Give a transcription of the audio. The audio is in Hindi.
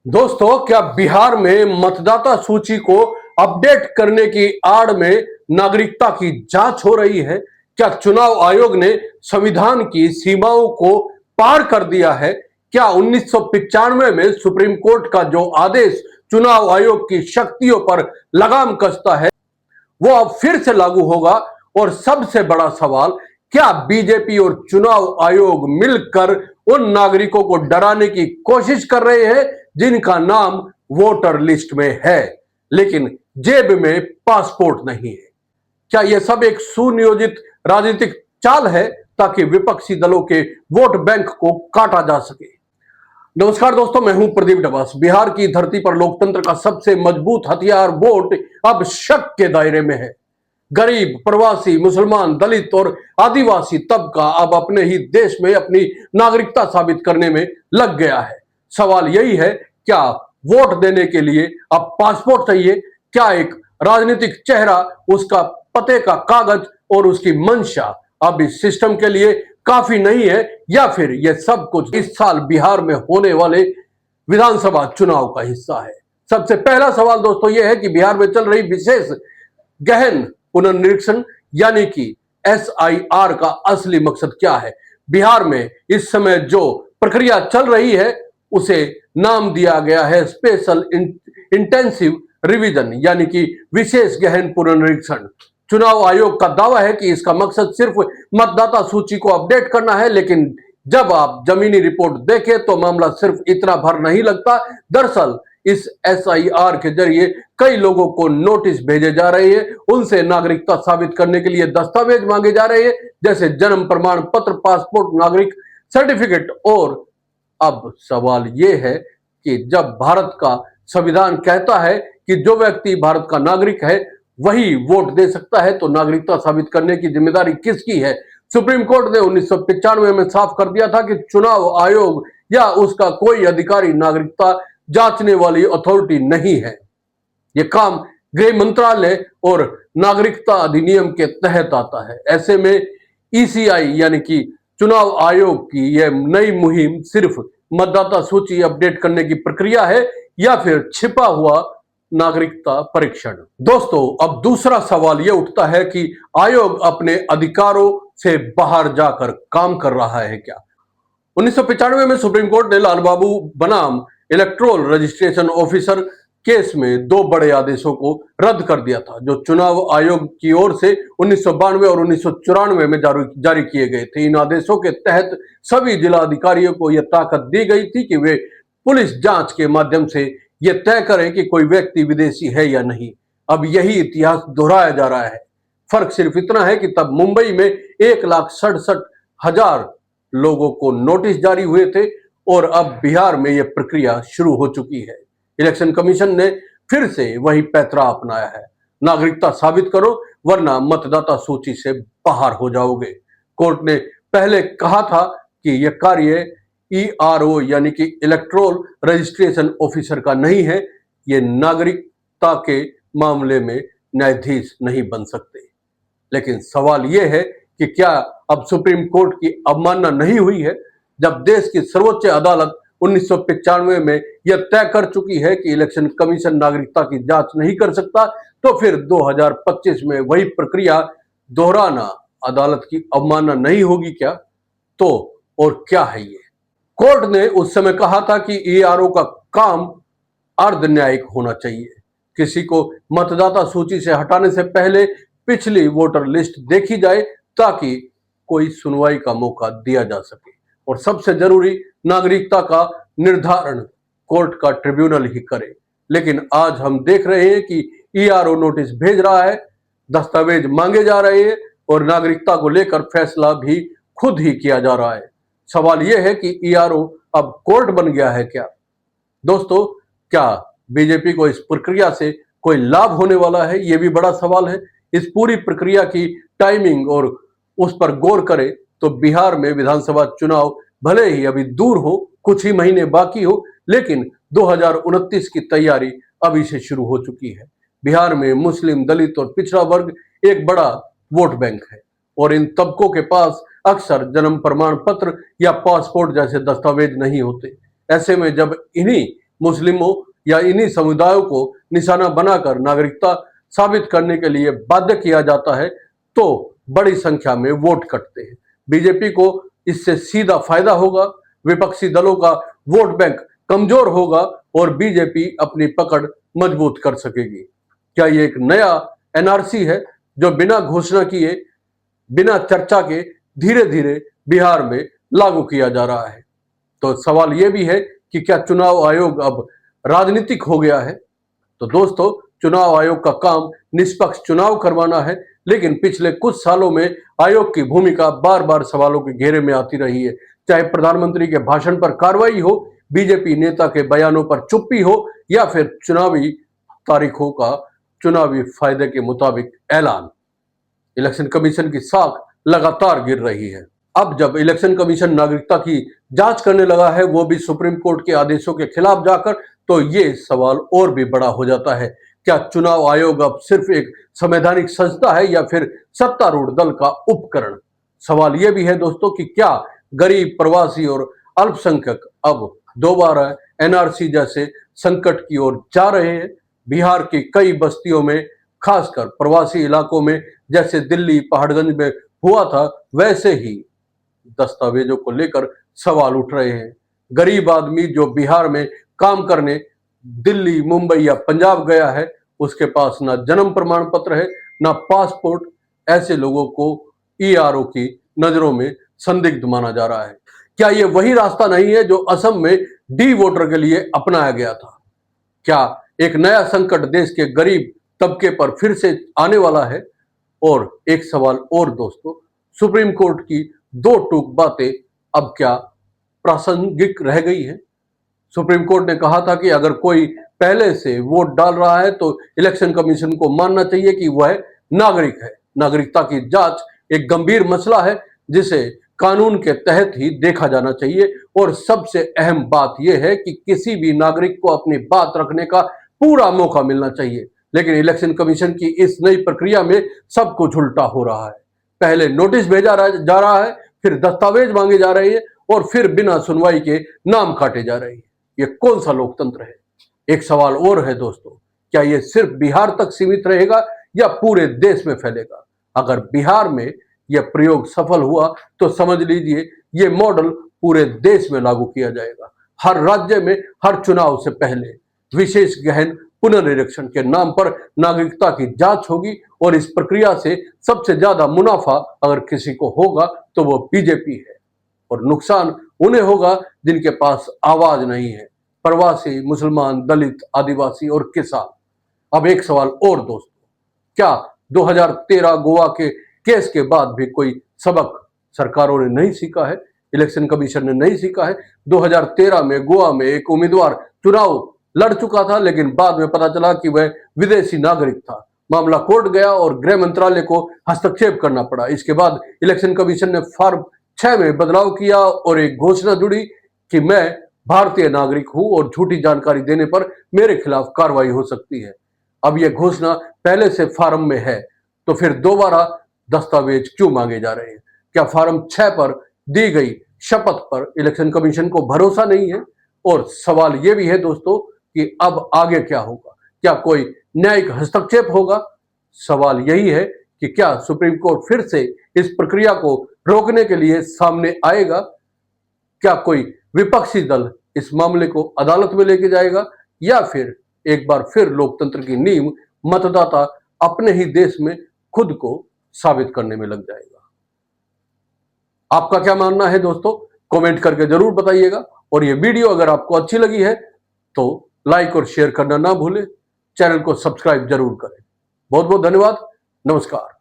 दोस्तों, क्या बिहार में मतदाता सूची को अपडेट करने की आड़ में नागरिकता की जांच हो रही है? क्या चुनाव आयोग ने संविधान की सीमाओं को पार कर दिया है? क्या 1995 में सुप्रीम कोर्ट का जो आदेश चुनाव आयोग की शक्तियों पर लगाम कसता है वो अब फिर से लागू होगा? और सबसे बड़ा सवाल, क्या बीजेपी और चुनाव आयोग मिलकर उन नागरिकों को डराने की कोशिश कर रहे हैं जिनका नाम वोटर लिस्ट में है लेकिन जेब में पासपोर्ट नहीं है? क्या यह सब एक सुनियोजित राजनीतिक चाल है ताकि विपक्षी दलों के वोट बैंक को काटा जा सके? नमस्कार दोस्तों, मैं हूं प्रदीप डबास। बिहार की धरती पर लोकतंत्र का सबसे मजबूत हथियार वोट अब शक के दायरे में है। गरीब, प्रवासी, मुसलमान, दलित और आदिवासी तबका अब अपने ही देश में अपनी नागरिकता साबित करने में लग गया है। सवाल यही है, क्या वोट देने के लिए अब पासपोर्ट चाहिए? क्या एक राजनीतिक चेहरा, उसका पते का कागज और उसकी मंशा अब इस सिस्टम के लिए काफी नहीं है, या फिर यह सब कुछ इस साल बिहार में होने वाले विधानसभा चुनाव का हिस्सा है? सबसे पहला सवाल दोस्तों यह है कि बिहार में चल रही विशेष गहन पुनर्निरीक्षण यानी कि SIR का असली मकसद क्या है? बिहार में इस समय जो प्रक्रिया चल रही है उसे नाम दिया गया है स्पेशल इंटेंसिव रिवीजन यानी कि विशेष गहन पुनर्निरीक्षण। चुनाव आयोग का दावा है कि इसका मकसद सिर्फ मतदाता सूची को अपडेट करना है, लेकिन जब आप जमीनी रिपोर्ट देखें तो मामला सिर्फ इतना भर नहीं लगता। दरअसल इस SIR के जरिए कई लोगों को नोटिस भेजे जा रहे हैं, उनसे नागरिकता साबित करने के लिए दस्तावेज मांगे जा रहे हैं, जैसे जन्म प्रमाण पत्र, पासपोर्ट, नागरिक सर्टिफिकेट। और अब सवाल यह है कि जब भारत का संविधान कहता है कि जो व्यक्ति भारत का नागरिक है वही वोट दे सकता है, तो नागरिकता साबित करने की जिम्मेदारी किसकी है? सुप्रीम कोर्ट ने 1995 में साफ कर दिया था कि चुनाव आयोग या उसका कोई अधिकारी नागरिकता जांचने वाली अथॉरिटी नहीं है। यह काम गृह मंत्रालय और नागरिकता अधिनियम के तहत आता है। ऐसे में ECI यानी कि चुनाव आयोग की यह नई मुहिम सिर्फ मतदाता सूची अपडेट करने की प्रक्रिया है या फिर छिपा हुआ नागरिकता परीक्षण? दोस्तों, अब दूसरा सवाल यह उठता है कि आयोग अपने अधिकारों से बाहर जाकर काम कर रहा है क्या? 1995 में सुप्रीम कोर्ट ने लाल बाबू बनाम इलेक्टोरल रजिस्ट्रेशन ऑफिसर केस में दो बड़े आदेशों को रद्द कर दिया था, जो चुनाव आयोग की ओर से 1992 और 1994 में जारी किए गए थे। इन आदेशों के तहत सभी जिला अधिकारियों को यह ताकत दी गई थी कि वे पुलिस जांच के माध्यम से यह तय करें कि कोई व्यक्ति विदेशी है या नहीं। अब यही इतिहास दोहराया जा रहा है। फर्क सिर्फ इतना है कि तब मुंबई में 1,67,000 लोगों को नोटिस जारी हुए थे और अब बिहार में यह प्रक्रिया शुरू हो चुकी है। इलेक्शन कमीशन ने फिर से वही पैंतरा अपनाया है, नागरिकता साबित करो वरना मतदाता सूची से बाहर हो जाओगे। कोर्ट ने पहले कहा था कि यह कार्य ERO यानी कि इलेक्टोरल रजिस्ट्रेशन ऑफिसर का नहीं है। यह नागरिकता के मामले में न्यायाधीश नहीं बन सकते। लेकिन सवाल यह है कि क्या अब सुप्रीम कोर्ट की अवमानना नहीं हुई है? जब देश की सर्वोच्च अदालत 1995 में यह तय कर चुकी है कि इलेक्शन कमीशन नागरिकता की जांच नहीं कर सकता, तो फिर 2025 में वही प्रक्रिया दोहराना अदालत की अवमानना नहीं होगी क्या? तो और क्या है ये? कोर्ट ने उस समय कहा था कि ERO का काम अर्ध न्यायिक होना चाहिए। किसी को मतदाता सूची से हटाने से पहले पिछली वोटर लिस्ट देखी जाए ताकि कोई सुनवाई का मौका दिया जा सके। और सबसे जरूरी, नागरिकता का निर्धारण कोर्ट का ट्रिब्यूनल ही करे। लेकिन आज हम देख रहे हैं कि ERO नोटिस भेज रहा है, दस्तावेज मांगे जा रहे हैं और नागरिकता को लेकर फैसला भी खुद ही किया जा रहा है। सवाल यह है कि ERO अब कोर्ट बन गया है क्या? दोस्तों, क्या बीजेपी को इस प्रक्रिया से कोई लाभ होने वाला है? यह भी बड़ा सवाल है। इस पूरी प्रक्रिया की टाइमिंग और उस पर गौर करें तो बिहार में विधानसभा चुनाव भले ही अभी दूर हो, कुछ ही महीने बाकी हो, लेकिन 2029 की तैयारी अभी से शुरू हो चुकी है। बिहार में मुस्लिम, दलित और पिछड़ा वर्ग एक बड़ा वोट बैंक है और इन तबकों के पास अक्सर जन्म प्रमाण पत्र या पासपोर्ट जैसे दस्तावेज नहीं होते। ऐसे में जब इन्हीं मुस्लिमों या इन्हीं समुदायों को निशाना बनाकर नागरिकता साबित करने के लिए बाध्य किया जाता है तो बड़ी संख्या में वोट कटते हैं। बीजेपी को इससे सीधा फायदा होगा, विपक्षी दलों का वोट बैंक कमजोर होगा और बीजेपी अपनी पकड़ मजबूत कर सकेगी। क्या ये एक नया एनआरसी है जो बिना घोषणा किए, बिना चर्चा के धीरे धीरे बिहार में लागू किया जा रहा है? तो सवाल यह भी है कि क्या चुनाव आयोग अब राजनीतिक हो गया है? तो दोस्तों, चुनाव आयोग का काम निष्पक्ष चुनाव करवाना है, लेकिन पिछले कुछ सालों में आयोग की भूमिका बार बार सवालों के घेरे में आती रही है। चाहे प्रधानमंत्री के भाषण पर कार्रवाई हो, बीजेपी नेता के बयानों पर चुप्पी हो या फिर चुनावी तारीखों का चुनावी फायदे के मुताबिक ऐलान, इलेक्शन कमीशन की साख लगातार गिर रही है। अब जब इलेक्शन कमीशन नागरिकता की जांच करने लगा है, वो भी सुप्रीम कोर्ट के आदेशों के खिलाफ जाकर, तो ये सवाल और भी बड़ा हो जाता है। क्या चुनाव आयोग अब सिर्फ एक संवैधानिक संस्था है या फिर सत्तारूढ़ दल का उपकरण? सवाल यह भी है दोस्तों कि क्या गरीब, प्रवासी और अल्पसंख्यक अब दोबारा एनआरसी जैसे संकट की ओर जा रहे हैं? बिहार की कई बस्तियों में, खासकर प्रवासी इलाकों में, जैसे दिल्ली, पहाड़गंज में हुआ था, वैसे ही दस्तावेजों को लेकर सवाल उठ रहे हैं। गरीब आदमी जो बिहार में काम करने दिल्ली, मुंबई या पंजाब गया है, उसके पास ना जन्म प्रमाण पत्र है, ना पासपोर्ट। ऐसे लोगों को ईआरओ की नजरों में संदिग्ध माना जा रहा है। क्या ये वही रास्ता नहीं है जो असम में डी वोटर के लिए अपनाया गया था? क्या एक नया संकट देश के गरीब तबके पर फिर से आने वाला है? और एक सवाल और दोस्तों, सुप्रीम कोर्ट की दो टूक बातें अब क्या प्रासंगिक रह गई है? सुप्रीम कोर्ट ने कहा था कि अगर कोई पहले से वोट डाल रहा है तो इलेक्शन कमीशन को मानना चाहिए कि वह नागरिक है। नागरिकता की जांच एक गंभीर मसला है जिसे कानून के तहत ही देखा जाना चाहिए, और सबसे अहम बात यह है कि किसी भी नागरिक को अपनी बात रखने का पूरा मौका मिलना चाहिए। लेकिन इलेक्शन कमीशन की इस नई प्रक्रिया में सब कुछ उल्टा हो रहा है। पहले नोटिस भेजा जा रहा है, फिर दस्तावेज मांगे जा रहे हैं और फिर बिना सुनवाई के नाम काटे जा रहे हैं। ये कौन सा लोकतंत्र है? एक सवाल और है दोस्तों, क्या ये सिर्फ बिहार तक सीमित रहेगा या पूरे देश में फैलेगा? अगर बिहार में यह प्रयोग सफल हुआ तो समझ लीजिए ये मॉडल पूरे देश में लागू किया जाएगा। हर राज्य में हर चुनाव से पहले विशेष गहन पुनर्निरीक्षण के नाम पर नागरिकता की जांच होगी, और इस प्रक्रिया से सबसे ज्यादा मुनाफा अगर किसी को होगा तो वो बीजेपी है, और नुकसान उन्हें होगा जिनके पास आवाज नहीं है, प्रवासी, मुसलमान, दलित, आदिवासी और किसान। अब एक सवाल और दोस्तों, क्या 2013 गोवा के केस के बाद भी कोई सबक सरकारों ने नहीं सीखा है? इलेक्शन कमीशन ने नहीं सीखा है? 2013 में गोवा में एक उम्मीदवार चुनाव लड़ चुका था, लेकिन बाद में पता चला कि वह विदेशी नागरिक था। मामला कोर्ट गया और गृह मंत्रालय को हस्तक्षेप करना पड़ा। इसके बाद इलेक्शन कमीशन ने फॉर्म 6 में बदलाव किया और एक घोषणा जुड़ी कि मैं भारतीय नागरिक हूं और झूठी जानकारी देने पर मेरे खिलाफ कार्रवाई हो सकती है। अब यह घोषणा पहले से फॉर्म में है, तो फिर दोबारा दस्तावेज क्यों मांगे जा रहे हैं? क्या फॉर्म 6 पर दी गई शपथ पर इलेक्शन कमीशन को भरोसा नहीं है? और सवाल यह भी है दोस्तों कि अब आगे क्या होगा? क्या कोई न्यायिक हस्तक्षेप होगा? सवाल यही है कि क्या सुप्रीम कोर्ट फिर से इस प्रक्रिया को रोकने के लिए सामने आएगा? क्या कोई विपक्षी दल इस मामले को अदालत में लेके जाएगा, या फिर एक बार फिर लोकतंत्र की नींव मतदाता अपने ही देश में खुद को साबित करने में लग जाएगा? आपका क्या मानना है दोस्तों? कमेंट करके जरूर बताइएगा। और ये वीडियो अगर आपको अच्छी लगी है तो लाइक और शेयर करना ना भूलें। चैनल को सब्सक्राइब जरूर करें। बहुत बहुत धन्यवाद। नमस्कार।